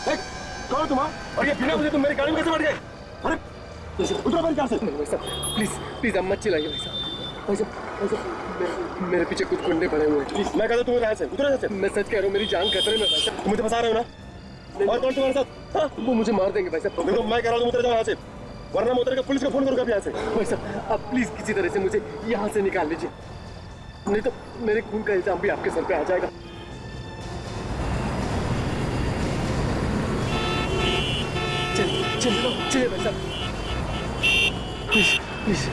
कौन हो तुम? और ये बिना मुझे तुम मेरी गाड़ी में कैसे बैठ गए? अरे उतरो मेरी कार से। भाई साहब प्लीज प्लीज आप मत चिल्लाइए भाई साहब। भाई साहब भाई साहब मेरे पीछे कुछ गुंडे पड़े हुए हैं। मैं कहता हूँ तुम यहाँ से उतरो यहाँ से। मैं सच कह रहा हूँ मेरी जान खतरे में भाई साहब। तुम मुझे फंसा रहे हो ना? और कौन तुम्हारे साथ? हाँ? वो मुझे मार देंगे भाई साहब। देखो मैं कह रहा हूँ तुम उतर जाओ यहाँ से, वरना मैं उतर के पुलिस को फोन करूँगा यहाँ से। भाई साहब आप प्लीज किसी तरह से मुझे यहाँ से निकाल लीजिए, नहीं तो मेरे खून का इल्जाम भी आपके सर पे आ जाएगा। चलिए चलिए चलिए भाई साहब प्लीज प्लीज।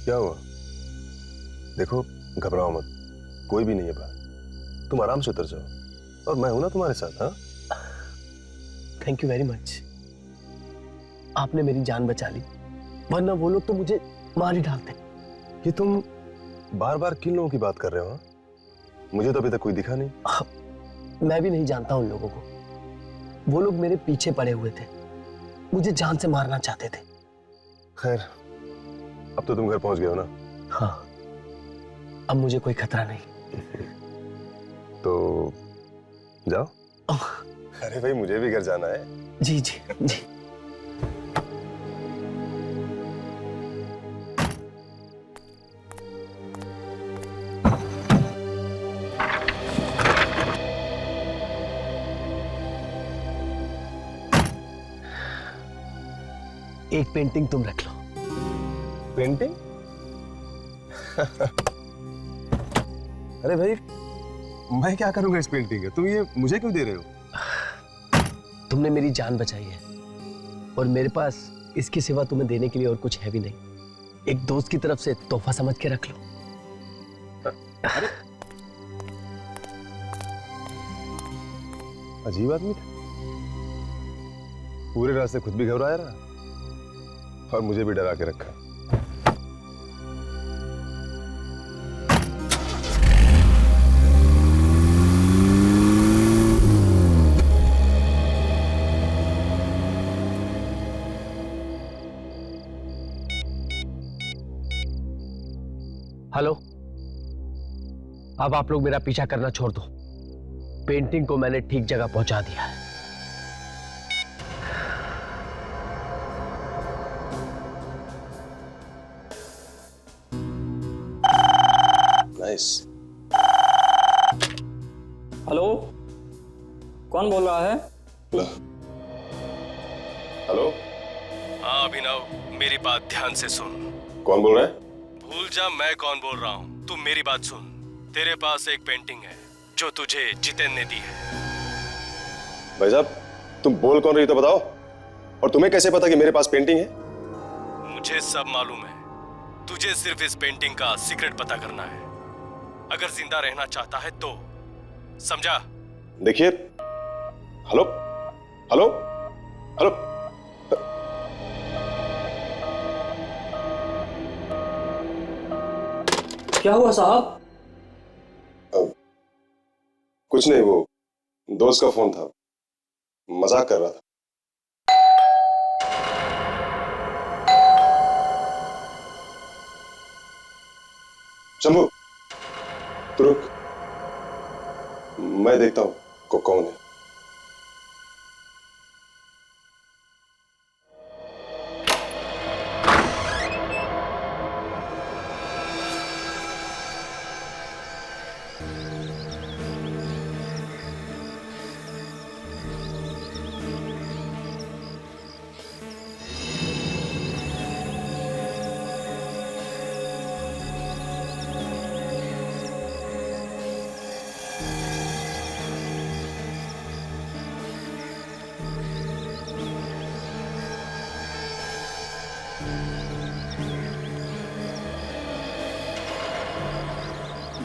क्या हुआ? देखो घबराओ मत, कोई भी नहीं है बाहर, तुम आराम से उतर जाओ और मैं हूं ना तुम्हारे साथ। हाँ थैंक यू वेरी मच, आपने मेरी जान बचा ली, वरना वो लोग तो मुझे मार ही डालते। ये तुम बार बार किन लोगों की बात कर रहे हो? हाँ? मुझे तो अभी तक कोई दिखा नहीं। मैं भी नहीं जानता उन लोगों को, वो लोग मेरे पीछे पड़े हुए थे, मुझे जान से मारना चाहते थे। खैर अब तो तुम घर पहुंच गए हो ना? हाँ अब मुझे कोई खतरा नहीं। तो जाओ। अरे भाई मुझे भी घर जाना है। जी जी जी। एक पेंटिंग तुम रख लो। पेंटिंग? अरे भाई मैं क्या करूंगा इस पेंटिंग का? तुम ये मुझे क्यों दे रहे हो? तुमने मेरी जान बचाई है और मेरे पास इसके सिवा तुम्हें देने के लिए और कुछ है भी नहीं। एक दोस्त की तरफ से तोहफा समझ के रख लो। अजीब आदमी था, पूरे रास्ते खुद भी घबराया रहा और मुझे भी डरा के रखा। हेलो, अब आप लोग मेरा पीछा करना छोड़ दो, पेंटिंग को मैंने ठीक जगह पहुंचा दिया है। नाइस। हेलो, कौन बोल रहा है? हेलो। हाँ अभिनव, मेरी बात ध्यान से सुन। कौन बोल रहा है? भूल जा मैं कौन बोल रहा हूँ, तू मेरी बात सुन। तेरे पास एक पेंटिंग है जो तुझे जितेन ने दी है। भाई साहब तुम बोल कौन रही हो तो बताओ, और तुम्हें कैसे पता कि मेरे पास पेंटिंग है? मुझे सब मालूम है, तुझे सिर्फ इस पेंटिंग का सीक्रेट पता करना है, अगर जिंदा रहना चाहता है तो, समझा? देखिए, हेलो हेलो हेलो। क्या हुआ साहब? कुछ नहीं, वो दोस्त का फोन था, मजाक कर रहा था। शंभू तू रुक, मैं देखता हूं कौन है।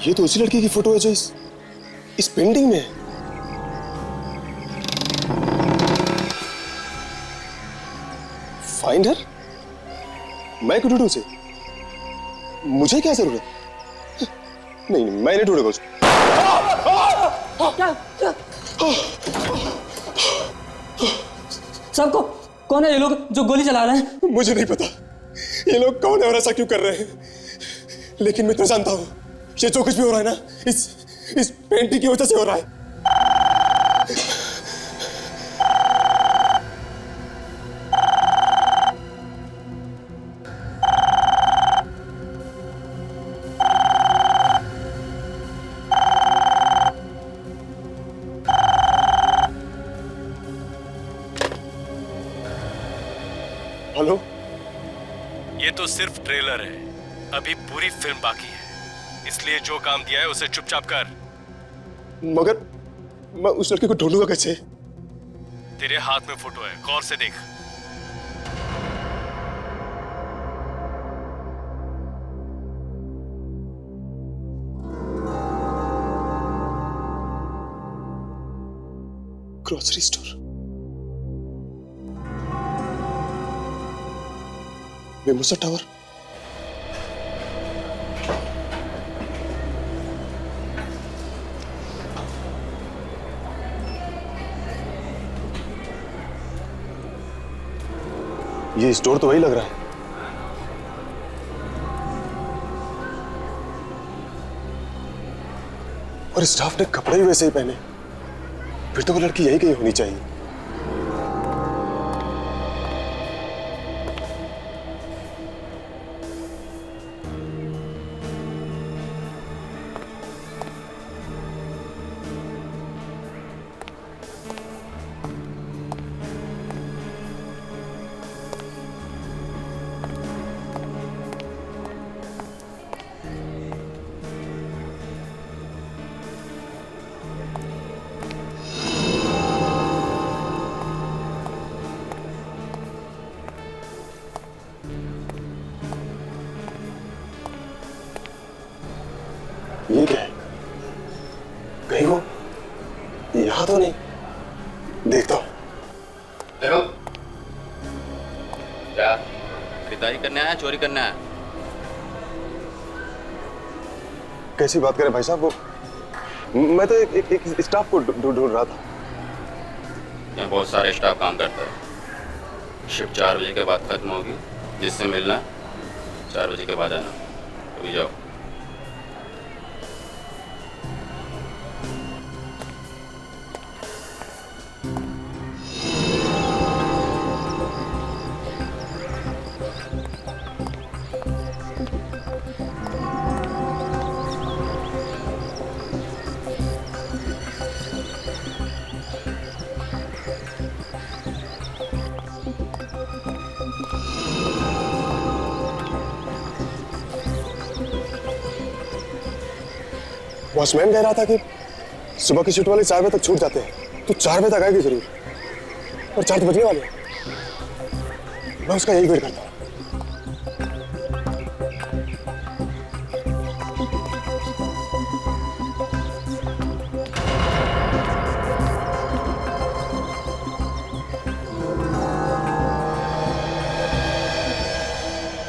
ये तो उसी लड़की की फोटो है जो इस पेंटिंग में है। Find her? मैं क्यों ढूंढूं उसे? मुझे क्या जरूरत? नहीं, मैं नहीं ढूंढूंगा उसको। सबको कौन है ये लोग जो गोली चला रहे हैं? मुझे नहीं पता ये लोग कौन है और ऐसा क्यों कर रहे हैं, लेकिन मैं तो जानता हूं ये जो कुछ भी हो रहा है ना इस पेंटिंग की वजह से हो रहा है। हेलो, ये तो सिर्फ ट्रेलर है, अभी पूरी फिल्म बाकी है, इसलिए जो काम दिया है उसे चुपचाप कर। मगर मैं उस लड़के को ढूंढूंगा कैसे? तेरे हाथ में फोटो है, गौर से देख। ग्रोसरी स्टोर, मेमोसा टावर, ये स्टोर तो वही लग रहा है। और स्टाफ ने कपड़े भी वैसे ही पहने, फिर तो वो लड़की यही कहीं होनी चाहिए। ये क्या है? कहीं वो यहां तो नहीं? देखता हूं। देखो, क्या खरीदारी करने आया, चोरी करने आया? कैसी बात करें भाई साहब, वो मैं तो एक स्टाफ को ढूंढ रहा था। यहाँ बहुत सारे स्टाफ काम करता है। शिफ्ट 4 बजे के बाद खत्म होगी, जिससे मिलना 4 बजे के बाद आना। अभी जाओ। वॉचमैन कह रहा था कि सुबह की शिफ्ट वाले 4 बजे तक छूट जाते हैं, तो 4 बजे तक आएगी जरूर, और 4 तो बजने वाले हैं। मैं उसका यही वेट करता हूँ।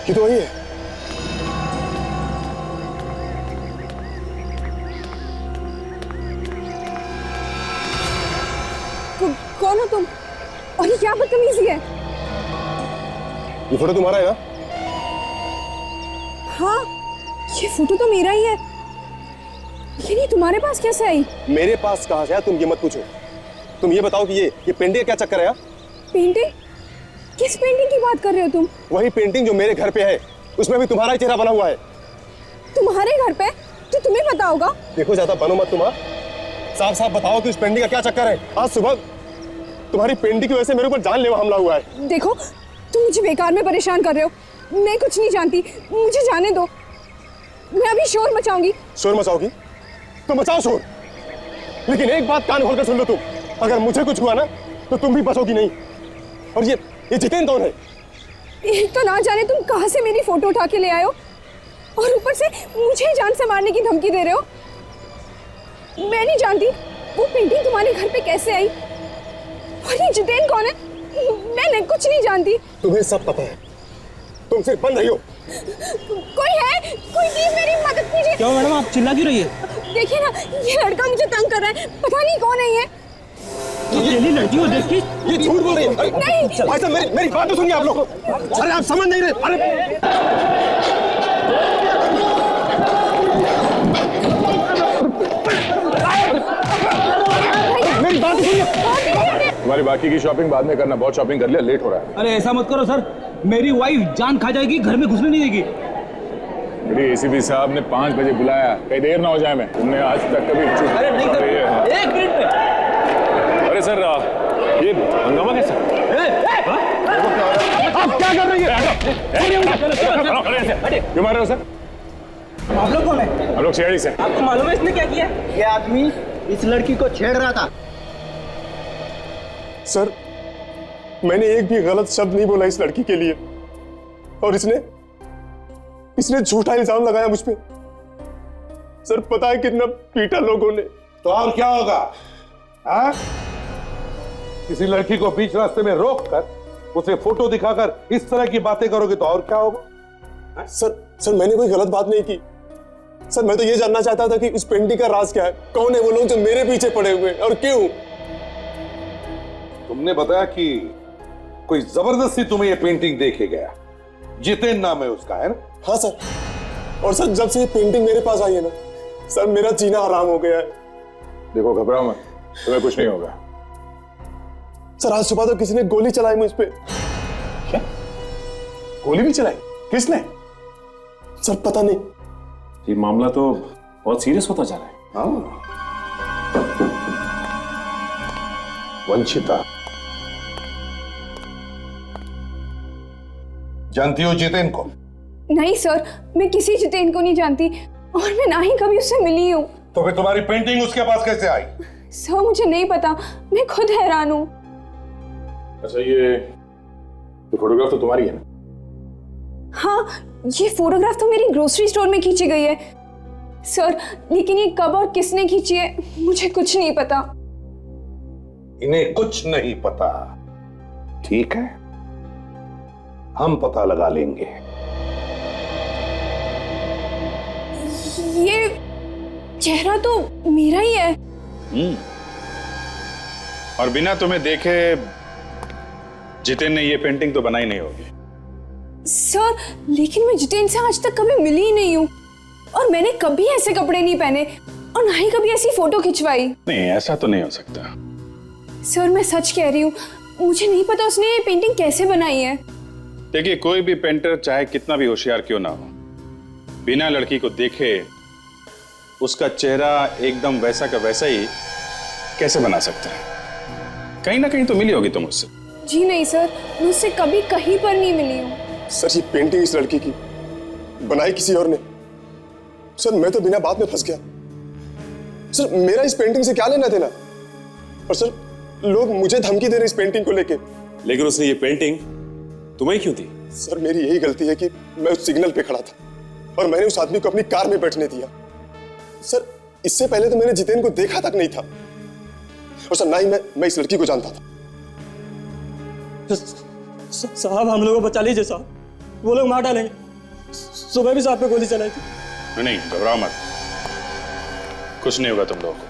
ये तो वही है। कौन हो तुम? और ये क्या बदतमीजी है? ये फोटो तुम्हारा है ना? हाँ, ये फोटो तो मेरा ही है, लेकिन ये तुम्हारे पास कैसे आई? मेरे पास कहाँ से है तुम ये मत पूछो। तुम ये बताओ कि ये पेंटिंग का क्या चक्कर है? पेंटिंग? किस पेंटिंग की बात कर रहे हो तुम? वही पेंटिंग जो मेरे घर पे है, उसमें भी तुम्हारा ही चेहरा बना हुआ है। तुम्हारे घर पे? तो तुम्हें पता होगा। देखो ज्यादा बनो मत, तुम साफ साफ बताओ कि उस पेंटिंग का क्या चक्कर है। आज सुबह तुम्हारी पेंटिंग की वजह से मेरे ऊपर जानलेवा हमला हुआ है। देखो, तुम मुझे बेकार में परेशान कर रहे हो, मैं कुछ नहीं जानती, मुझे जाने दो। मैं अभी शोर मचाऊंगी। शोर मचाओगी तो मचाओ शोर, लेकिन एक बात कान खोलकर सुन लो तुम, अगर मुझे कुछ हुआ ना तो तुम भी बचोगी नहीं। और ये जितेंद्र कौन है? एक तो ना जाने तुम कहां से मेरी फोटो उठा के ले आए हो, और ऊपर से मुझे जान से मारने की धमकी दे रहे हो। मैं नहीं जानती वो पेंटिंग तुम्हारे घर पे कैसे आई, और ये जितेन कौन है, मैं कुछ नहीं जानती। तुम्हें सब पता है, तुम सिर्फ बंद रही हो। कोई है, कोई प्लीज मेरी मदद कीजिए। क्यों मैडम, आप चिल्ला क्यों रही है? देखिए ना, ये लड़का मुझे तंग कर रहा है, पता नहीं कौन है ये। ये लड़की को देख के ये झूठ बोल रही है। नहीं। भाई साहब मेरी बात तो सुनिए आप लोग। अरे आप समझ नहीं रहे। अरे मेरी बात तो सुनिए। तुम्हारी बाकी की शॉपिंग बाद में करना, बहुत शॉपिंग कर लिया, लेट हो रहा है। अरे ऐसा मत करो सर, मेरी वाइफ जान खा जाएगी, घर में घुसने नहीं देगी। मेरी एसीपी साहब ने 5 बजे बुलाया, कहीं देर ना हो जाए। मैं तुमने आज तक कभी अरे नहीं सर, एक मिनट में। अरे सर ये हंगामा कैसा? आप क्या कर रही है? क्यों मार रहे हो सर? आप लोग कौन है? हम लोग शेयरी से। आपको मालूम है इसने क्या किया? ये आदमी इस लड़की को छेड़ रहा था। सर मैंने एक भी गलत शब्द नहीं बोला इस लड़की के लिए, और इसने झूठा इल्जाम लगाया मुझ पे। सर पता है कितना पीटा लोगों ने। तो और क्या होगा? हाँ? किसी लड़की को बीच रास्ते में रोक कर उसे फोटो दिखाकर इस तरह की बातें करोगे तो और क्या होगा? सर मैंने कोई गलत बात नहीं की। सर मैं तो ये जानना चाहता था कि उस पेंटिंग का राज क्या है, कौन है वो लोग जो मेरे पीछे पड़े हुए हैं और क्यों। तुमने बताया कि कोई जबरदस्ती तुम्हें ये पेंटिंग दे के गया, जितेन नाम है उसका, है ना? हाँ सर, और सर जब से ये पेंटिंग मेरे पास आई है ना सर, मेरा जीना हराम हो गया है। देखो घबराओ मत, तुम्हें कुछ नहीं होगा। सर आज सुबह तो किसी ने गोली चलाई मुझ पे। क्या? गोली भी चलाई? किसने? सर पता नहीं। ये मामला तो बहुत सीरियस होता जा रहा है। हाँ। वंशिता, जानती हो जितेन को? नहीं सर, मैं किसी जितेन को नहीं जानती, और मैं ना ही कभी उससे मिली हूँ। तो फिर तुम्हारी पेंटिंग उसके पास कैसे आई? सर मुझे नहीं पता, मैं खुद हैरान हूँ। अच्छा ये फोटोग्राफ तो तुम्हारी है ना? हाँ, ये फोटोग्राफ तो मेरी ग्रोसरी स्टोर में खींची गई है सर, लेकिन ये कब और किसने खींची है मुझे कुछ नहीं पता। इन्हें कुछ नहीं पता, ठीक है? हम पता लगा लेंगे। ये चेहरा तो मेरा ही है। और बिना तुम्हें देखे जितेन ने ये पेंटिंग तो बनाई नहीं होगी। सर लेकिन मैं जितेन से आज तक कभी मिली ही नहीं हूँ, और मैंने कभी ऐसे कपड़े नहीं पहने, और ना ही कभी ऐसी फोटो खिंचवाई। नहीं ऐसा तो नहीं हो सकता। सर मैं सच कह रही हूँ, मुझे नहीं पता उसने ये पेंटिंग कैसे बनाई है। देखिए कोई भी पेंटर चाहे कितना भी होशियार क्यों ना हो, बिना लड़की को देखे उसका चेहरा एकदम वैसा का वैसा ही कैसे बना सकता है? कहीं ना कहीं तो मिली होगी तुम उससे। जी नहीं सर, मैं उससे कभी कहीं पर नहीं मिली हूँ। सर ये पेंटिंग इस लड़की की बनाई किसी और ने। सर मैं तो बिना बात में फंस गया। सर मेरा इस पेंटिंग से क्या लेना देना? और सर लोग मुझे धमकी दे रहे इस पेंटिंग को लेके। लेकिन उसने ये पेंटिंग तुम्हें क्यों दी? सर मेरी यही गलती है कि मैं उस सिग्नल पे खड़ा था और मैंने उस आदमी को अपनी कार में बैठने दिया। सर इससे पहले तो मैंने जितेन को देखा तक नहीं था, और सर ना ही मैं इस लड़की को जानता था। साहब हम लोगों को बचा लीजिए साहब, वो लोग मार डालेंगे। सुबह भी साहब पे गोली चलाई थी। नहीं घबराओ मत, कुछ नहीं होगा तुम लोगों को।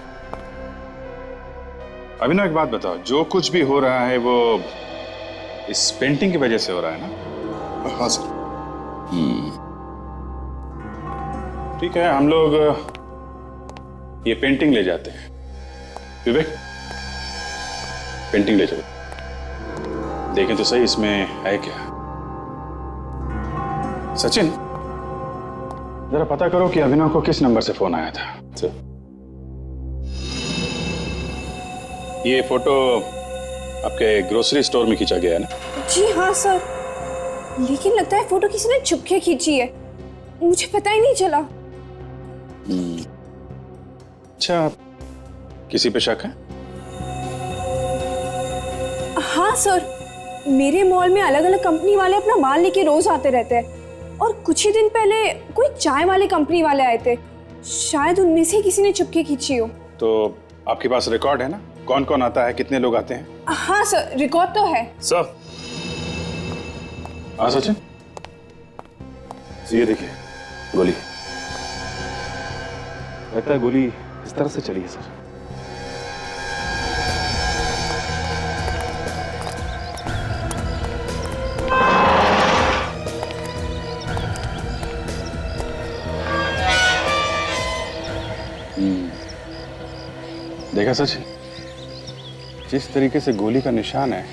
अभिनव एक बात बताओ, जो कुछ भी हो रहा है वो इस पेंटिंग की वजह से हो रहा है ना? हाँ सर। ठीक है, हम लोग ये पेंटिंग ले जाते हैं। विवेक पेंटिंग ले चलो, देखें तो सही इसमें है क्या। सचिन जरा पता करो कि अभिनव को किस नंबर से फोन आया था। ये फोटो आपके ग्रोसरी स्टोर में खींचा गया है ना? जी हाँ सर, लेकिन लगता है फोटो किसी ने छुपके खींची है, मुझे पता ही नहीं चला। अच्छा, किसी पे शक है? हाँ सर, मेरे मॉल में अलग अलग कंपनी वाले अपना माल लेके रोज आते रहते हैं, और कुछ ही दिन पहले कोई चाय वाले कंपनी वाले आए थे, शायद उनमें से किसी ने चुपके खींची हो। तो आपके पास रिकॉर्ड है ना, कौन कौन आता है, कितने लोग आते हैं? हाँ सर, रिकॉर्ड तो है। सर हाँ सचिन, ये देखिए गोली, लगता है गोली इस तरह से चली है सर। देखा सचिन, जिस तरीके से गोली का निशान है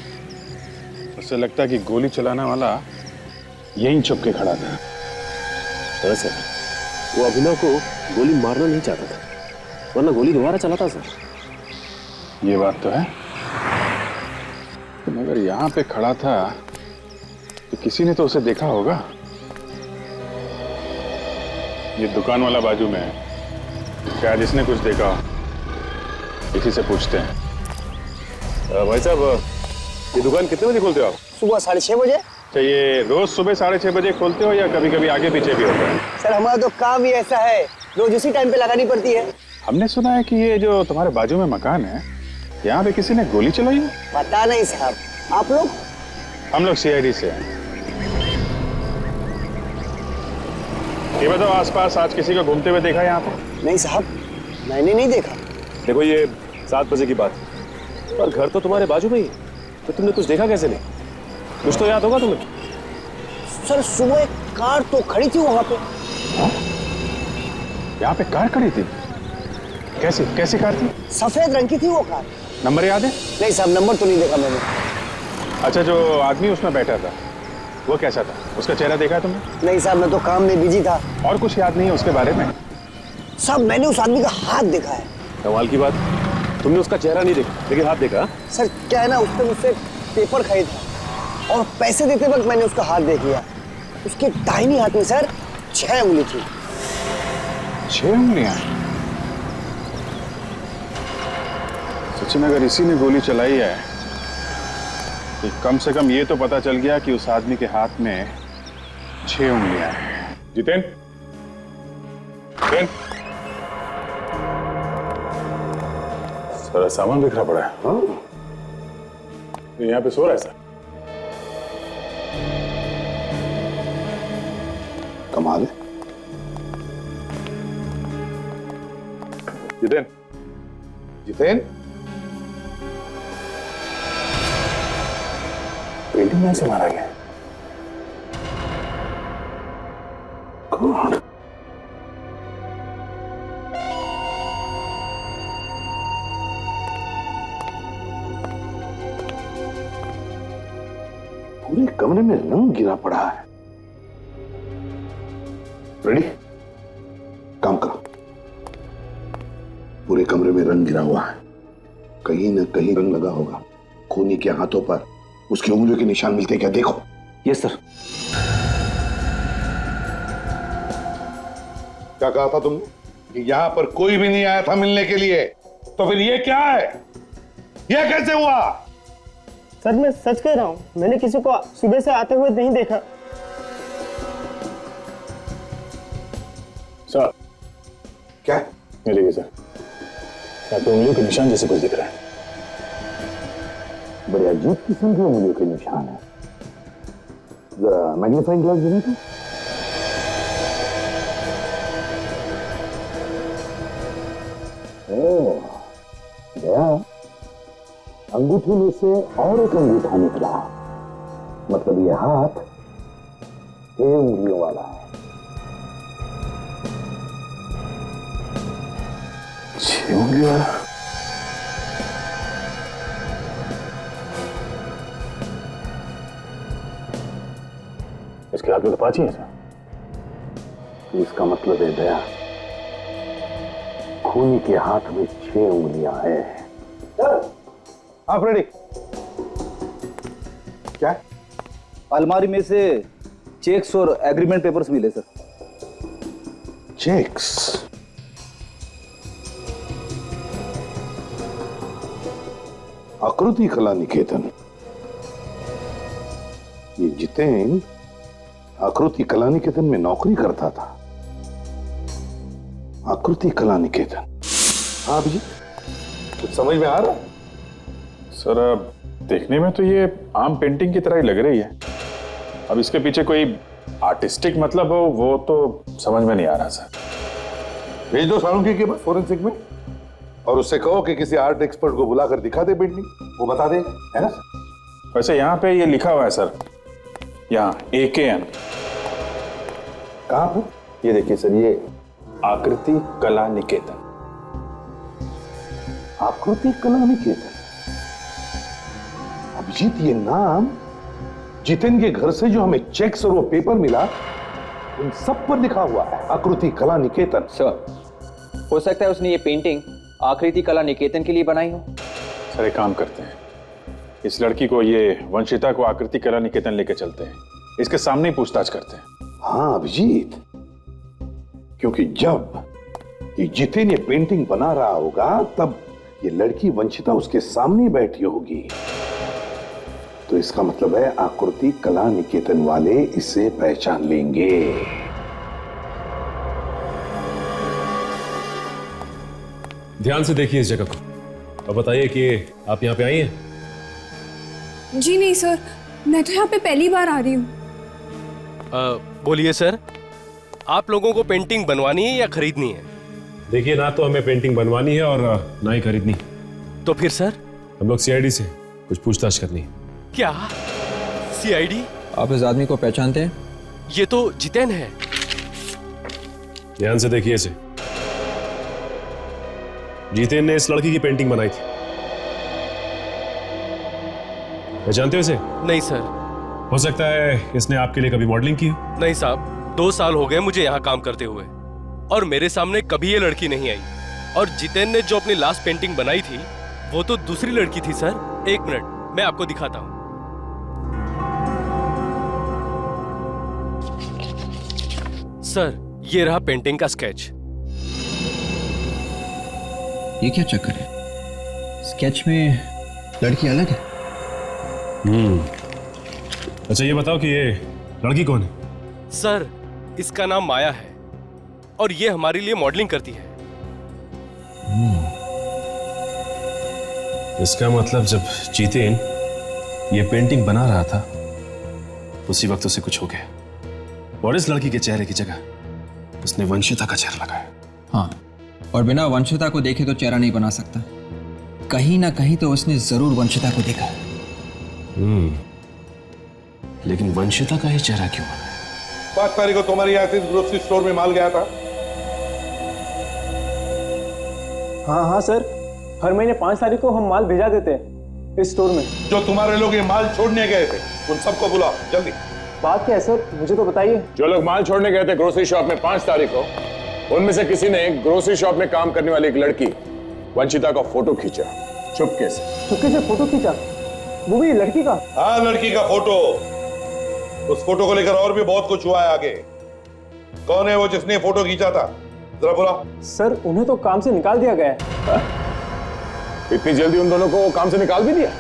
उससे लगता है कि गोली चलाने वाला यहीं छुप के खड़ा था। सर, वो अभिनव को गोली मारना नहीं चाहता था, वरना गोली दोबारा चलाता सर। ये बात तो है, मगर यहाँ पे खड़ा था तो किसी ने तो उसे देखा होगा। ये दुकान वाला बाजू में है, शायद इसने कुछ देखा हो। इसी से पूछते हैं। भाई साहब, ये दुकान कितने बजे खोलते हो आप? सुबह 6:30 बजे। तो ये रोज सुबह 6:30 बजे खोलते हो या कभी कभी आगे पीछे भी होता है? सर हमारा तो काम ही ऐसा है, रोज उसी टाइम पे लगानी पड़ती है। हमने सुना है कि ये जो तुम्हारे बाजू में मकान है, यहाँ पे किसी ने गोली चलाई है। पता नहीं साहब, आप लोग? हम लोग CID से हैं। ये बताओ, आसपास आज किसी को घूमते हुए देखा यहाँ पे? नहीं साहब, मैंने नहीं देखा। देखो ये 7 बजे की बात, और घर तो तुम्हारे बाजू में ही, तो तुमने कुछ देखा कैसे नहीं? कुछ तो याद होगा तुम्हें। सर सुबह एक कार तो खड़ी थी वहां पे। यहाँ पे कार खड़ी थी? कैसी कैसी कार थी? सफेद रंग की थी वो कार। नंबर याद है? नहीं साहब, नंबर तो नहीं देखा मैंने। अच्छा, जो आदमी उसमें बैठा था वो कैसा था? उसका चेहरा देखा है तुमने? नहीं साहब, मैं तो काम में बिजी था। और कुछ याद नहीं है उसके बारे में? साहब मैंने उस आदमी का हाथ देखा है। कमाल की बात, तुमने उसका चेहरा नहीं देखा लेकिन हाथ देखा? सर क्या है ना, उसने मुझसे पेपर खरीदा और पैसे देते वक्त मैंने उसका हाथ देख लिया। उसके दाहिनी हाथ में सर 6 उंगली थी। 6 उंगलियां? सचिन, अगर इसी ने गोली चलाई है तो कम से कम ये तो पता चल गया कि उस आदमी के हाथ में 6 उंगलियां हैं। जितेन, सारा सामान बिखरा पड़ा है। हाँ? यहाँ पे सो रहा है सर। कमाल है। जितेन, जितेन, पेंटिंग में से मारा गया। कौन? पूरे कमरे में रंग गिरा पड़ा है। रेडी? काम करो। पूरे कमरे में रंग गिरा हुआ है, कहीं ना कहीं रंग लगा होगा। खूनी के हाथों पर उसकी उंगलियों के निशान मिलते क्या देखो। Yes sir. क्या कहा था तुमने कि यहां पर कोई भी नहीं आया था मिलने के लिए? तो फिर ये क्या है? ये कैसे हुआ? सर मैं सच कह रहा हूँ, मैंने किसी को सुबह से आते हुए नहीं देखा। सर क्या? ये लीजिए सर, यहाँ पे उंगलियों के निशान जैसे कुछ दिख रहा है। बड़े अजीब किस्म के उंगलियों के निशान है। जरा मैग्नीफाइंग ग्लास देना तो। गया, अंगूठी में से और एक अंगूठा निकला। मतलब ये हाथ 6 उंगलियों वाला है। 6 उंगली वाला? इसके हाथ में तो 5 ही है सर। इसका मतलब है दया, खूनी के हाथ में 6 उंगलियां हैं। आप रेडी? क्या? अलमारी में से चेक्स और एग्रीमेंट पेपर्स मिले सर। चेक्स? आकृति कला निकेतन। ये जितेन आकृति कला निकेतन में नौकरी करता था। आकृति कला निकेतन। हाँ अभिजीत, कुछ समझ में आ रहा है? सर अब देखने में तो ये आम पेंटिंग की तरह ही लग रही है। अब इसके पीछे कोई आर्टिस्टिक मतलब हो वो तो समझ में नहीं आ रहा सर। भेज दो सालुंकी के पास फोरेंसिक में और उससे कहो कि किसी आर्ट एक्सपर्ट को बुलाकर दिखा दे पेंटिंग, वो बता देगा, है ना? वैसे यहाँ पे ये लिखा हुआ है सर, यहाँ AKN। कहाँ पर? ये देखिए सर, ये आकृति कला निकेतन। आकृति कला निकेतन। अभिजीत, ये नाम जितेन के घर से जो हमें चेक्स और वो पेपर मिला उन सब पर लिखा हुआ है आकृति कला निकेतन। सर, हो सकता है उसने ये पेंटिंग आकृति कला निकेतन के लिए बनाई हो। सर एक काम करते हैं, इस लड़की को, ये वंशिता को आकृति कला निकेतन लेके चलते हैं, इसके सामने ही पूछताछ करते हैं। हाँ अभिजीत, क्योंकि जब ये जितेन ये पेंटिंग बना रहा होगा तब ये लड़की वंशिता उसके सामने बैठी होगी, तो इसका मतलब है आकृति कला निकेतन वाले इसे पहचान लेंगे। ध्यान से देखिए इस जगह को और बताइए कि आप यहाँ पे आई हैं। जी नहीं सर, मैं तो यहाँ पे पहली बार आ रही हूँ। बोलिए सर, आप लोगों को पेंटिंग बनवानी है या खरीदनी है? देखिए, ना तो हमें पेंटिंग बनवानी है और ना ही खरीदनी। तो फिर सर? हम लोग CID से कुछ पूछताछ करनी है। क्या CID? आप इस आदमी को पहचानते हैं? ये तो जितेन है। ध्यान से देखिए इसे। जितेन ने इस लड़की की पेंटिंग बनाई थी। पहचानते हो इसे? नहीं सर। हो सकता है इसने आपके लिए कभी मॉडलिंग की हो। नहीं साहब, 2 साल हो गए मुझे यहाँ काम करते हुए और मेरे सामने कभी ये लड़की नहीं आई। और जितेन ने जो अपनी लास्ट पेंटिंग बनाई थी वो तो दूसरी लड़की थी सर। 1 मिनट, मैं आपको दिखाता हूँ। सर, ये रहा पेंटिंग का स्केच। ये क्या चक्कर है? स्केच में लड़की अलग है। अच्छा ये बताओ कि ये लड़की कौन है? सर, इसका नाम माया है और ये हमारे लिए मॉडलिंग करती है। इसका मतलब जब जितेन ये पेंटिंग बना रहा था उसी वक्त उसे कुछ हो गया और इस लड़की के चेहरे की जगह उसने वंशिता का चेहरा लगाया। हाँ, और बिना वंशिता को देखे तो चेहरा नहीं बना सकता। कहीं ना कहीं तो उसने जरूर वंशिता को देखा। लेकिन वंशिता का ही चेहरा क्यों बना? 5 तारीख को तुम्हारे यहाँ से ग्रोसरी स्टोर में माल गया था। हाँ सर, हर महीने 5 तारीख को हम माल भेजा देते हैं इस स्टोर में। जो तुम्हारे लोग ये माल छोड़ने गए थे उन सबको बुलाओ जल्दी। बात क्या है सर, मुझे तो बताइए। जो लोग माल छोड़ने गए थे ग्रोसरी शॉप में 5 तारीख को, उनमें से किसी ने ग्रोसरी शॉप में काम करने वाली एक लड़की वंशिता का फोटो खींचा चुपके से। चुपके से फोटो खींचा? वो भी लड़की का? हाँ, लड़की का फोटो। उस फोटो को लेकर और भी बहुत कुछ हुआ है आगे। कौन है वो जिसने फोटो खींचा था? जरा बुलाओ। सर, उन्हें तो काम से निकाल दिया गया है। इतनी जल्दी उन दोनों को काम से निकाल भी दिया?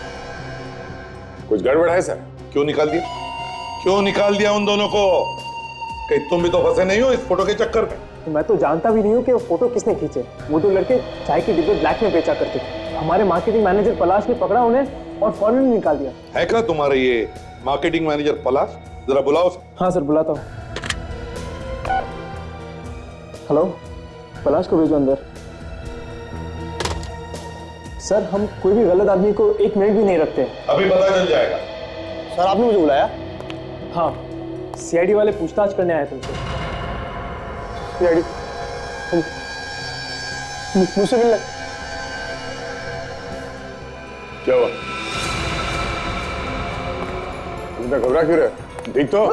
कुछ गड़बड़ है सर। क्यों निकाल दिया? क्यों निकाल दिया उन दोनों को? कहीं तुम भी तो फंसे नहीं हो इस फोटो के चक्कर में? मैं तो जानता भी नहीं हूँ कि वो फोटो किसने खींचे। वो 2 लड़के चाय के डिब्बे ब्लैक में बेचा करते थे। हमारे मार्केटिंग मैनेजर पलाश ने पकड़ा उन्हें और फौरन निकाल दिया। है क्या तुम्हारे ये मार्केटिंग मैनेजर पलाश? जरा बुलाओ। हाँ सर, बुलाता हूँ। हेलो, पलाश को भेजो अंदर। सर, हम कोई भी गलत आदमी को 1 मिनट भी नहीं रखते। अभी पता चल जाएगा। सर, आपने मुझे बुलाया? हाँ, CID वाले पूछताछ करने आए तुमसे। CID मुझसे मिलना। क्या हुआ? तुम घबरा क्यों रहे? देख तो।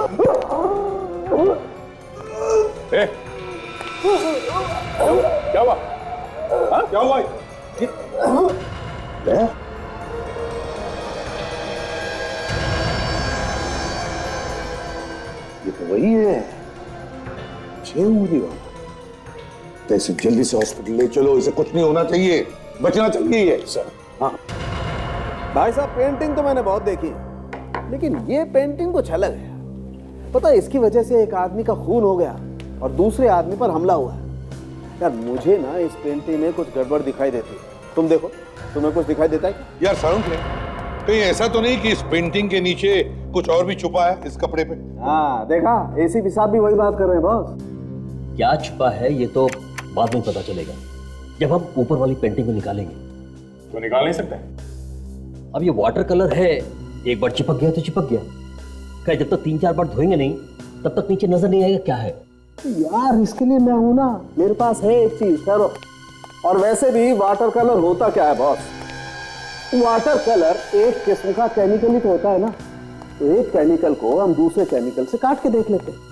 क्या हुआ? हाँ? क्या हुआ? ये तो वही है, 6 उंगली वाला। ऐसे जल्दी से हॉस्पिटल ले चलो, इसे कुछ नहीं होना चाहिए, बचना चाहिए ये। सर, हाँ भाई साहब, पेंटिंग तो मैंने बहुत देखी, लेकिन ये पेंटिंग कुछ अलग है। पता है इसकी वजह से एक आदमी का खून हो गया और दूसरे आदमी पर हमला हुआ है। यार मुझे ना इस पेंटिंग में कुछ गड़बड़ दिखाई देती है। तुम देखो, तुम्हें कुछ दिखाई देता है क्या? यार साउंड कहीं ऐसा तो नहीं कि इस पेंटिंग के नीचे कुछ और भी छुपा है इस कपड़े पे? हाँ देखा, एसीपी साहब भी वही बात कर रहे हैं बॉस। क्या छुपा है ये तो बाद में पता चलेगा, जब हम ऊपर वाली पेंटिंग को निकालेंगे। तो निकाल नहीं सकते? अब ये वाटर कलर है, एक बार चिपक गया तो चिपक गया। क्या जब तक 3-4 बार धोएंगे नहीं तब तक नीचे नजर नहीं आएगा क्या है। यार इसके लिए मैं हूं ना, मेरे पास है एक चीज करो। और वैसे भी वाटर कलर होता क्या है बॉस? वाटर कलर एक किस्म का केमिकल ही तो होता है ना। तो एक केमिकल को हम दूसरे केमिकल से काट के देख लेते हैं।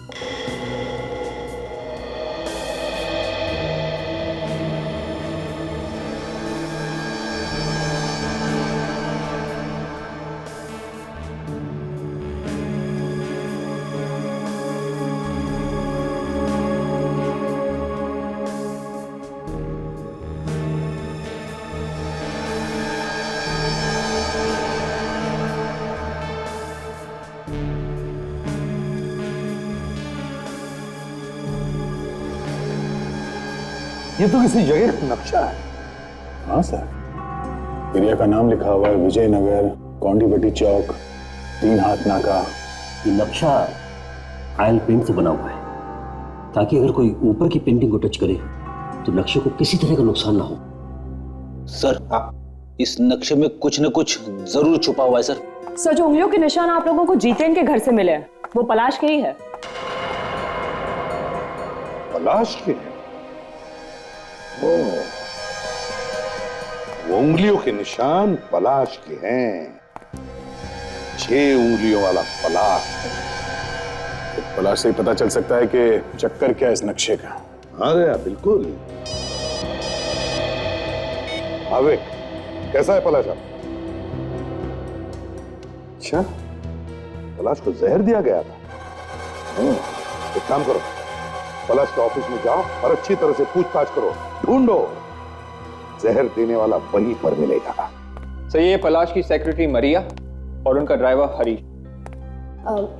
ये तो किसी जगह का नक्शा है। हाँ सर, एरिया का नाम लिखा हुआ है विजयनगर, कौंडीपट्टी चौक, 3 हाथ नाका। ये नक्शा ऑयल पेंट से बना हुआ है ताकि अगर कोई ऊपर की पेंटिंग को टच करे तो नक्शे को किसी तरह का नुकसान ना हो। सर इस नक्शे में कुछ न कुछ जरूर छुपा हुआ है सर। सर जो उंगलियों के निशान आप लोगों को जितेन के घर से मिले हैं वो पलाश के ही है। पलाश के हैं? वो उंगलियों के निशान पलाश के हैं। 6 उंगलियों वाला पलाश। पलाश से ही पता चल सकता है कि चक्कर क्या है इस नक्शे का। हाँ गया बिल्कुल। आवेक कैसा है पलाश? अच्छा, पलाश को जहर दिया गया था। एक काम करो, पलाश के ऑफिस में जाओ और अच्छी तरह से पूछताछ करो, ढूंढो। जहर देने वाला वहीं पर मिलेगा। सर ये पलाश की सेक्रेटरी मरिया और उनका ड्राइवर हरीश।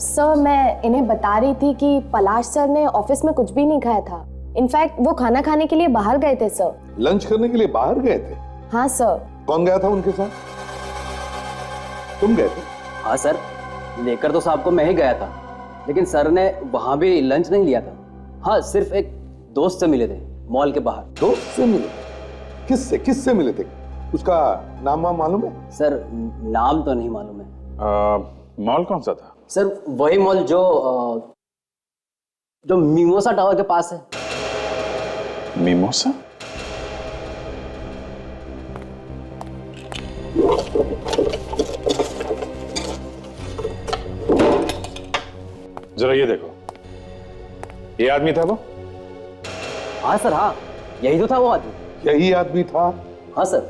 सर मैं इन्हें बता रही थी कि पलाश सर ने ऑफिस में कुछ भी नहीं खाया था। इनफैक्ट वो खाना खाने के लिए बाहर गए थे सर। लंच करने के लिए बाहर गए थे? हाँ सर। कौन गया था उनके साथ? तुम गए थे? हाँ सर, लेकर तो साहब को मैं ही गया था, लेकिन सर ने वहां भी लंच नहीं लिया था। हाँ, सिर्फ एक दोस्त से मिले थे मॉल के बाहर। दोस्त से मिले? किससे मिले थे? उसका नाम वाम मालूम है? सर नाम तो नहीं मालूम है। मॉल कौन सा था? सर वही मॉल जो मिमोसा टावर के पास है। मिमोसा? जरा ये देखो, ये आदमी था वो? हाँ सर, हाँ यही तो था वो आदमी। यही आदमी था? हाँ सर।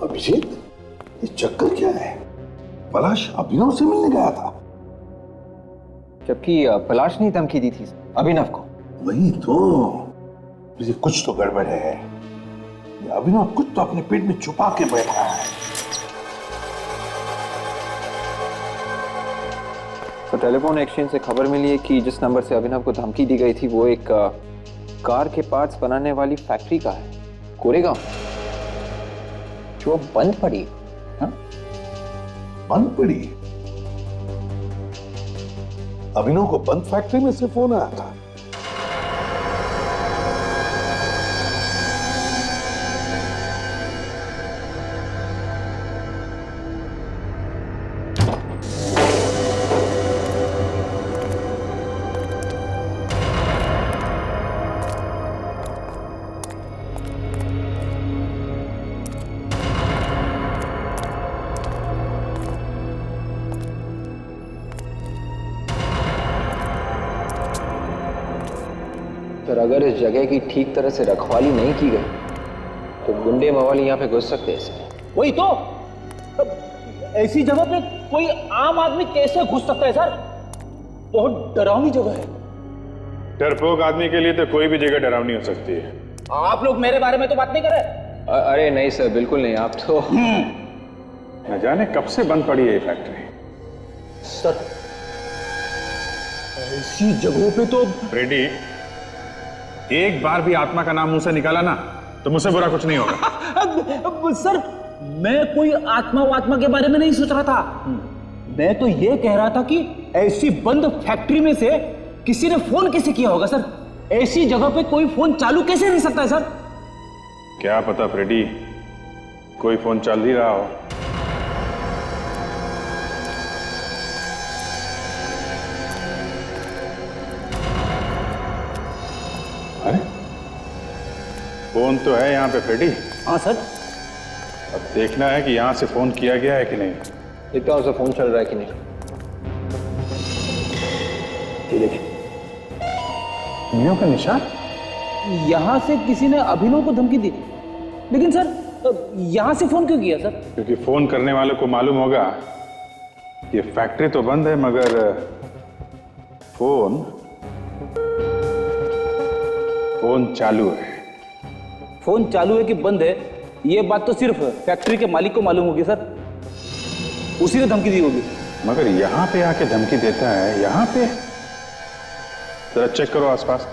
अभिजीत, ये चक्कर क्या है? पलाश अभिनव से मिलने गया था, जबकि पलाश ने धमकी दी थी अभिनव को। वही तो, मुझे कुछ तो गड़बड़ है। ये अभिनव कुछ तो अपने पेट में छुपा के बैठा है। तो टेलीफोन एक्सचेंज से खबर मिली है कि जिस नंबर से अभिनव को धमकी दी गई थी वो एक कार के पार्ट्स बनाने वाली फैक्ट्री का है, कोरेगांव, जो बंद पड़ी। हाँ? बंद पड़ी? अभिनव को बंद फैक्ट्री में से फोन आया था? सर अगर इस जगह की ठीक तरह से रखवाली नहीं की गई तो गुंडे मवाली यहाँ पे घुस सकते हैं सर। वही तो, ऐसी जगह पे कोई आम आदमी कैसे घुस सकता है सर? बहुत डरावनी जगह है। डरपोक आदमी के लिए तो कोई भी जगह डरावनी हो सकती है। आप लोग मेरे बारे में तो बात नहीं कर रहे? अरे नहीं सर, बिल्कुल नहीं। आप तो न जाने कब से बंद पड़ी है ये फैक्ट्री। सर ऐसी जगहों पे तो फ्रेडी, एक बार भी आत्मा का नाम मुंह से निकाला ना तो मुझसे बुरा कुछ नहीं होगा। सर, मैं कोई आत्मा के बारे में नहीं सोच रहा था। मैं तो ये कह रहा था कि ऐसी बंद फैक्ट्री में से किसी ने फोन कैसे किया होगा सर? ऐसी जगह पे कोई फोन चालू कैसे रह सकता है सर? क्या पता फ्रेडी, कोई फोन चल ही रहा हो। अरे फोन तो है यहाँ पे फ्रेडी। हाँ सर। अब देखना है कि यहाँ से फोन किया गया है कि नहीं। देखता हूँ फोन चल रहा है कि नहीं। ये देखिए, उंगलियों का निशान। यहाँ से किसी ने अभिनव को धमकी दी, लेकिन सर यहाँ से फोन क्यों किया सर? क्योंकि फोन करने वालों को मालूम होगा ये फैक्ट्री तो बंद है मगर फोन चालू है। फोन चालू है कि बंद है, ये बात तो सिर्फ फैक्ट्री के मालिक को मालूम होगी सर। उसी ने धमकी दी होगी। मगर यहाँ पे आके धमकी देता है, यहाँ पे जरा चेक करो आसपास।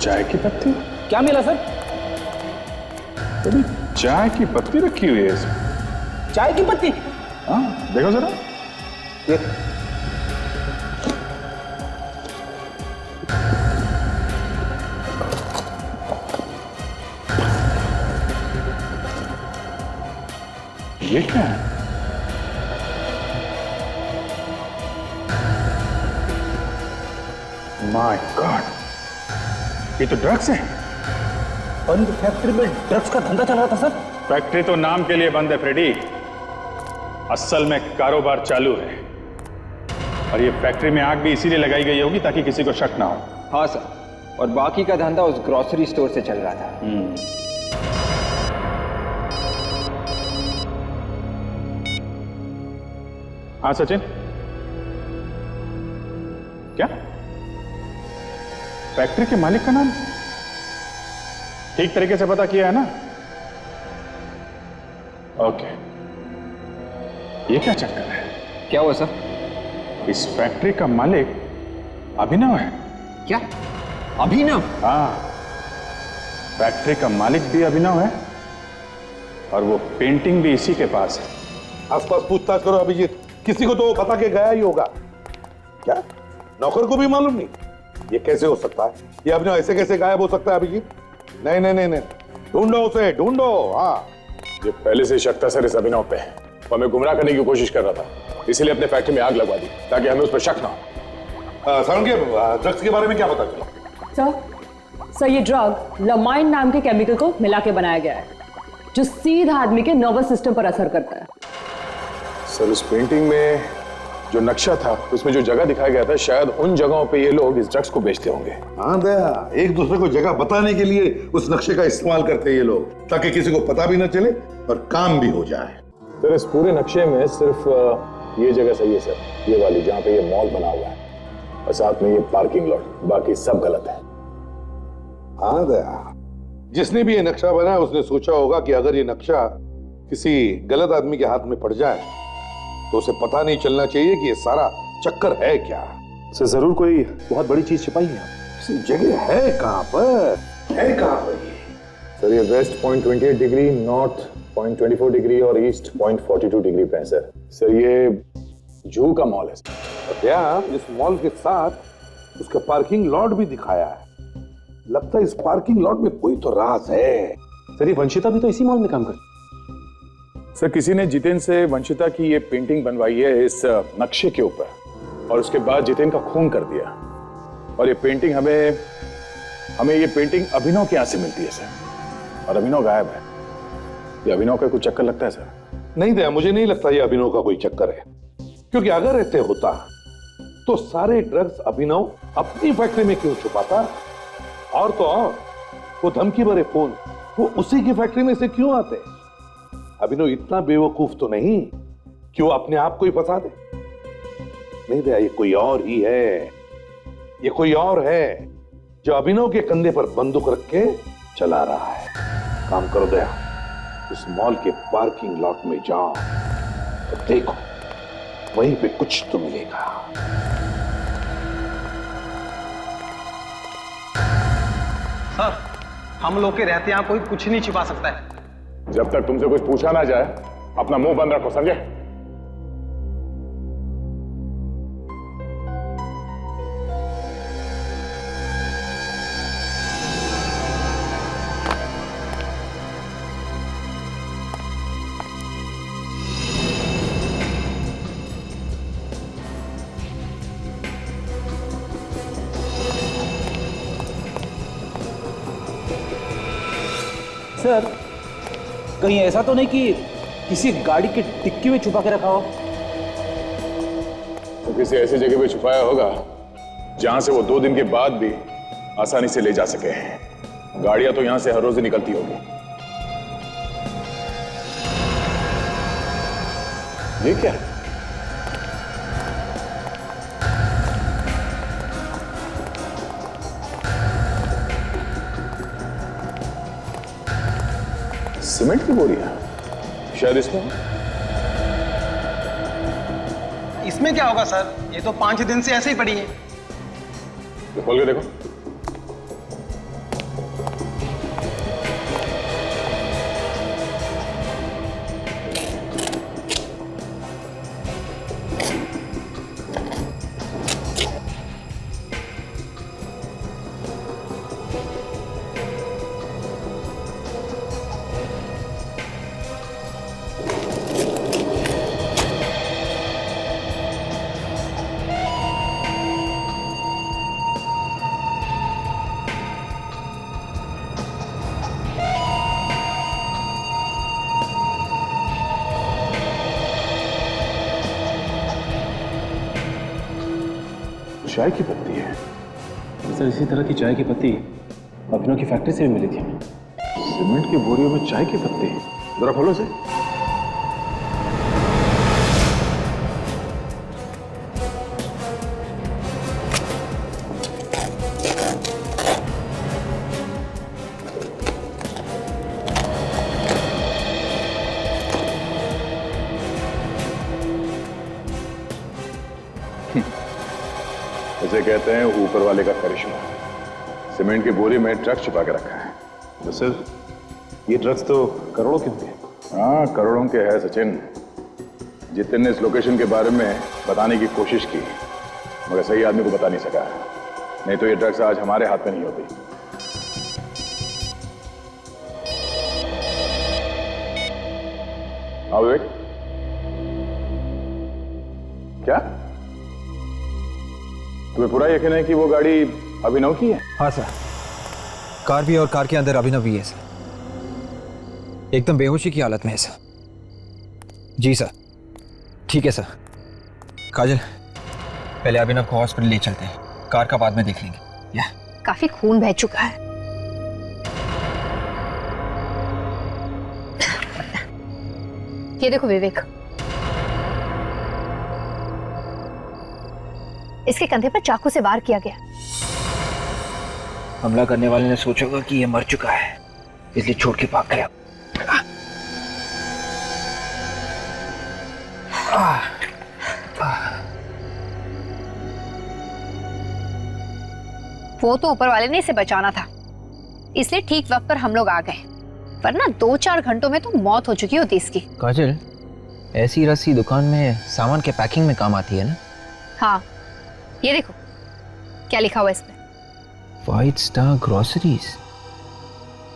चाय की पत्ती? क्या मिला सर? अभी चाय की पत्ती रखी हुई है इसमें। चाय की पत्ती? हाँ, देखो जरा। ये क्या है? माय गॉड, ये तो ड्रग्स है। बंद फैक्ट्री में ड्रग्स का धंधा चल रहा था सर? फैक्ट्री तो नाम के लिए बंद है फ्रेडी, असल में कारोबार चालू है। और ये फैक्ट्री में आग भी इसीलिए लगाई गई होगी ताकि किसी को शक ना हो। हाँ सर, और बाकी का धंधा उस ग्रोसरी स्टोर से चल रहा था। हाँ सचिन, क्या फैक्ट्री के मालिक का नाम ठीक तरीके से पता किया है ना? ओके, ये क्या चक्कर है? क्या हुआ सर? इस फैक्ट्री का मालिक अभिनव है। क्या अभिनव? हाँ, फैक्ट्री का मालिक भी अभिनव है और वो पेंटिंग भी इसी के पास है। आसपास पूछताछ करो अभिजीत, किसी को तो बता के गया ही होगा। क्या नौकर को भी मालूम नहीं? ये कैसे हो सकता है? ये अभिनव ऐसे कैसे गायब हो सकता है अभिजीत? नहीं नहीं नहीं नहीं, ढूंढो उसे, ढूंढो। हाँ, ये पहले से शक था सर इस अभिनव पे, और मैं गुमराह करने की कोशिश कर रहा था, इसीलिए अपने फैक्ट्री में आग लगवा दी ताकि हमें उस पर शक ना हो। सर, उनके ड्रग्स के बारे में क्या पता चला? सर ये ड्रग लमाइन नाम के केमिकल को मिला के बनाया गया है जो सीधा आदमी के नर्वस सिस्टम पर असर करता है। सर, उस पेंटिंग में जो नक्शा था उसमें जो जगह दिखाया गया था, शायद उन जगहों पे ये लोग इस ड्रग्स को बेचते होंगे। हाँ दया, एक दूसरे को जगह बताने के लिए उस नक्शे का इस्तेमाल करते हैं ये लोग, ताकि किसी को पता भी न चले और काम भी हो जाए। सर, इस पूरे नक्शे में सिर्फ ये जगह सही है सर, ये वाली जहाँ पे ये मॉल बना हुआ है, और साथ में ये पार्किंग लॉट, बाकी सब गलत है। हाँ दया, जिसने भी ये नक्शा बनाया उसने सोचा होगा कि अगर ये नक्शा किसी गलत आदमी के हाथ में पड़ जाए तो उसे पता नहीं चलना चाहिए कि ये सारा चक्कर है क्या। सर, जरूर कोई बहुत बड़ी चीज छिपाई है। जगह है कहां पर? है कहां पर ये? सर, ये वेस्ट 0.28 डिग्री, नॉर्थ 0.24 डिग्री और ईस्ट 0.42 डिग्री पे है सर। सर, ये जू का मॉल है। क्या इस मॉल के साथ उसका पार्किंग लॉट भी दिखाया है? लगता है इस पार्किंग लॉट में कोई तो राज है। सर, ये वंशिता भी तो इसी मॉल में काम करती। सर, किसी ने जितेन से वंशिता की ये पेंटिंग बनवाई है इस नक्शे के ऊपर, और उसके बाद जितेन का खून कर दिया, और ये पेंटिंग हमें ये पेंटिंग अभिनव के यहाँ से मिलती है सर। और अभिनव गायब है। ये अभिनव का कुछ चक्कर लगता है सर? नहीं दया, मुझे नहीं लगता ये अभिनव का कोई चक्कर है, क्योंकि अगर ऐसे होता तो सारे ड्रग्स अभिनव अपनी फैक्ट्री में क्यों छुपाता? और तो और वो धमकी भरे फोन वो उसी की फैक्ट्री में से क्यों आते? अभिनव इतना बेवकूफ तो नहीं कि वो अपने आप को ही फंसा दे। नहीं दया, ये कोई और ही है, ये कोई और है जो अभिनव के कंधे पर बंदूक रख के चला रहा है। काम करो दया, उस मॉल के पार्किंग लॉट में जाओ और देखो, वहीं पे कुछ तो मिलेगा। सर, हम लोग के रहते यहाँ कोई कुछ नहीं छिपा सकता है। जब तक तुमसे कुछ पूछा ना जाए अपना मुंह बंद रखो, समझे? सर, कहीं ऐसा तो नहीं कि किसी गाड़ी की डिक्की में छुपा के रखा हो? तो किसी ऐसी जगह पे छुपाया होगा जहां से वो 2 दिन के बाद भी आसानी से ले जा सके। गाड़ियां तो यहां से हर रोज ही निकलती होगी। ये क्या है? सीमेंट की बोरियां शायद इसमें। इसमें क्या होगा सर, ये तो 5 दिन से ऐसे ही पड़ी है। तो खोल के देखो। चाय की पत्ती है सर। इसी तरह की चाय की पत्ती अभिनव की फैक्ट्री से भी मिली थी हमें। सीमेंट की बोरियों में चाय की पत्ती, जरा खोलो से। इसे कहते हैं ऊपर वाले का करिश्मा। सीमेंट की बोरी में ट्रक छुपा के रखा है। तो सर, ये ड्रग्स तो करोड़ों के होंगे। हाँ, करोड़ों के है सचिन। जितेन ने इस लोकेशन के बारे में बताने की कोशिश की, मगर सही आदमी को बता नहीं सका। नहीं तो ये ड्रग्स आज हमारे हाथ में नहीं होती। हाँ विवेक, क्या तुम्हें पूरा यकीन है कि वो गाड़ी अभिनव की है? हाँ सर, कार भी और कार के अंदर अभिनव भी है सर। एकदम बेहोशी की हालत में है सर। जी सर, ठीक है सर। काजल, पहले अभिनव को हॉस्पिटल ले चलते हैं, कार का बाद में देख लेंगे। या काफी खून बह चुका है। ये देखो विवेक, इसके कंधे पर चाकू से वार किया गया। हमला करने वाले ने सोचा होगा कि ये मर चुका है, इसलिए छोड़ के भाग गया। वो तो ऊपर वाले ने इसे बचाना था, इसलिए ठीक वक्त पर हम लोग आ गए, वरना 2-4 घंटों में तो मौत हो चुकी होती इसकी। काजल, ऐसी रस्सी दुकान में सामान के पैकिंग में काम आती है ना? हाँ, ये देखो क्या लिखा हुआ है इसमें। White star groceries.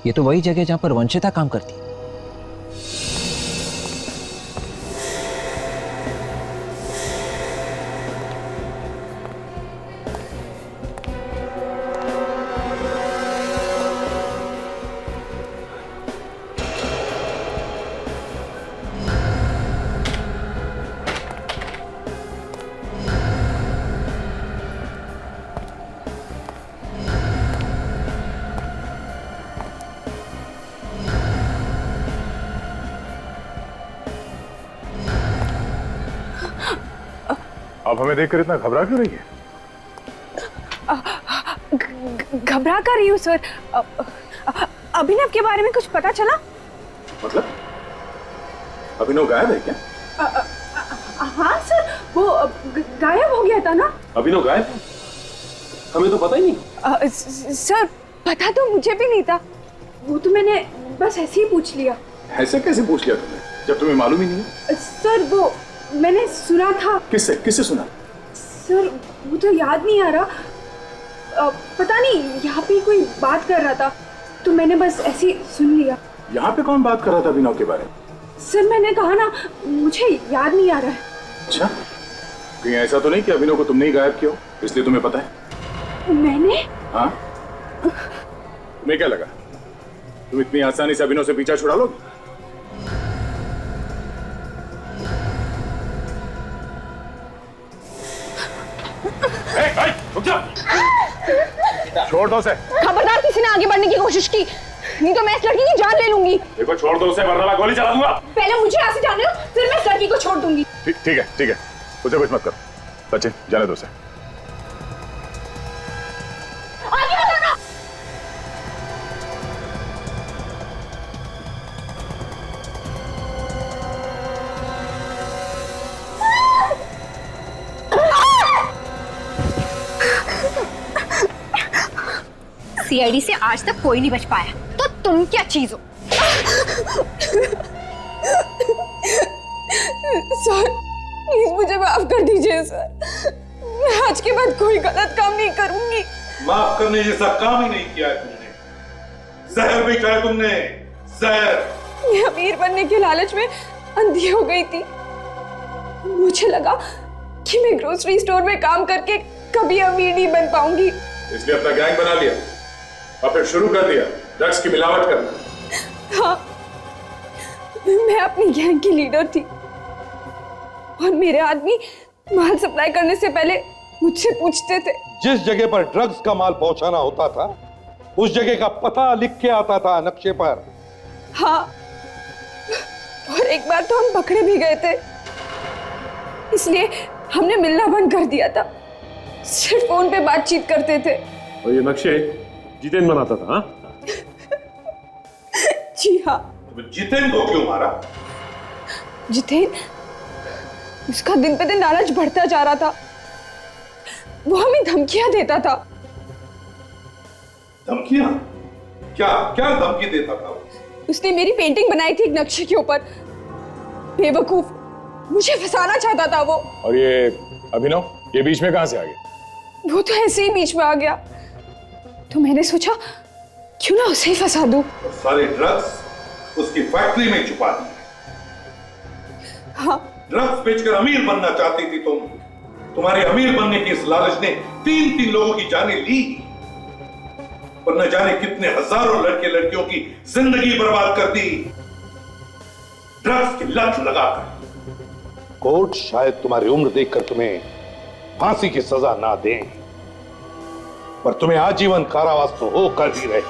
ये तो वही जगह जहां पर वंशिता काम करती। आप हमें देखकर इतना घबरा क्यों रही है? घबरा कर रही हूँ सर। अभिनव के बारे में कुछ पता चला? मतलब अभिनव गायब है क्या? हाँ सर, वो गायब हो गया था ना। अभिनव गायब? हमें तो पता ही नहीं। सर पता तो मुझे भी नहीं था, वो तो मैंने बस ऐसे ही पूछ लिया। ऐसे कैसे पूछ लिया तुमने जब तुम्हें मालूम ही नहीं है? सर वो मैंने सुना था। किससे किससे सुना? सर वो तो याद नहीं आ रहा, पता नहीं, यहाँ पे कोई बात कर रहा था तो मैंने बस ऐसे ही सुन लिया। यहाँ पे कौन बात कर रहा था अभिनव के बारे में? सर मैंने कहा ना, मुझे याद नहीं आ रहा है। अच्छा, कहीं ऐसा तो नहीं कि अभिनव को तुमने ही गायब किया हो इसलिए तुम्हें पता है? मैंने? हाँ, तुम्हें क्या लगा तुम इतनी आसानी से अभिनव से पीछा छुड़ा लोगे? छोड़ दो उसे। खबरदार किसी ने आगे बढ़ने की कोशिश की, नहीं तो मैं इस लड़की की जान ले लूंगी। देखो छोड़ दो उसे वरना मैं गोली चला दूंगा। पहले मुझे यहाँ से जाने दो, फिर मैं इस लड़की को छोड़ दूंगी। ठीक है उसे कुछ मत करो। सचिन जाने दो उसे। आगे बढ़ो ना। सीआईडी से आज तक कोई नहीं बच पाया, तो तुम क्या चीज हो? सर प्लीज मुझे माफ कर दीजिए सर, मैं आज के बाद कोई गलत काम नहीं करूंगी। माफ करने जैसा काम ही नहीं किया है तुमने। जहर भी खाया तुमने, जहर। मैं अमीर बनने के लालच में अंधी हो गई थी। मुझे लगा कि मैं ग्रोसरी स्टोर में काम करके कभी अमीर नहीं बन पाऊंगी, इसलिए अपना गैंग बना लिया और फिर शुरू कर दिया ड्रग्स की मिलावट करना। हाँ, मैं अपनी गैंग की लीडर थी और मेरे आदमी माल सप्लाई करने से पहले मुझसे पूछते थे। जिस जगह पर ड्रग्स का माल पहुंचाना होता था उस जगह का पता लिख के आता था नक्शे पर। हाँ, और एक बार तो हम पकड़े भी गए थे, इसलिए हमने मिलना बंद कर दिया था, सिर्फ फोन पे बातचीत करते थे। और ये नक्शे जितेन बनाता था? हाँ? जी हाँ। जितेन को क्यों मारा? जितेन, उसका दिन पे दिन लालच बढ़ता जा रहा था, वो हमें धमकियां देता था। धमकियां? क्या क्या धमकी देता था? उसने मेरी पेंटिंग बनाई थी एक नक्शे के ऊपर। बेवकूफ, मुझे फंसाना चाहता था वो। और ये अभिनव ये बीच में कहां से आ गया? वो तो ऐसे ही बीच में आ गया, तो मैंने सोचा क्यों ना उसे ही फंसा दूं। और सारे ड्रग्स उसकी फैक्ट्री में छुपा दिए। हाँ। ड्रग्स बेचकर अमीर बनना चाहती थी तुम। तुम्हारे अमीर बनने की इस लालच ने 3 लोगों की जानें ली, पर न जाने कितने हजारों लड़के लड़कियों की जिंदगी बर्बाद कर दी ड्रग्स की लत लगाकर। कोर्ट शायद तुम्हारी उम्र देखकर तुम्हें फांसी की सजा ना दें, पर तुम्हें आजीवन कारावास तो होकर ही रहे।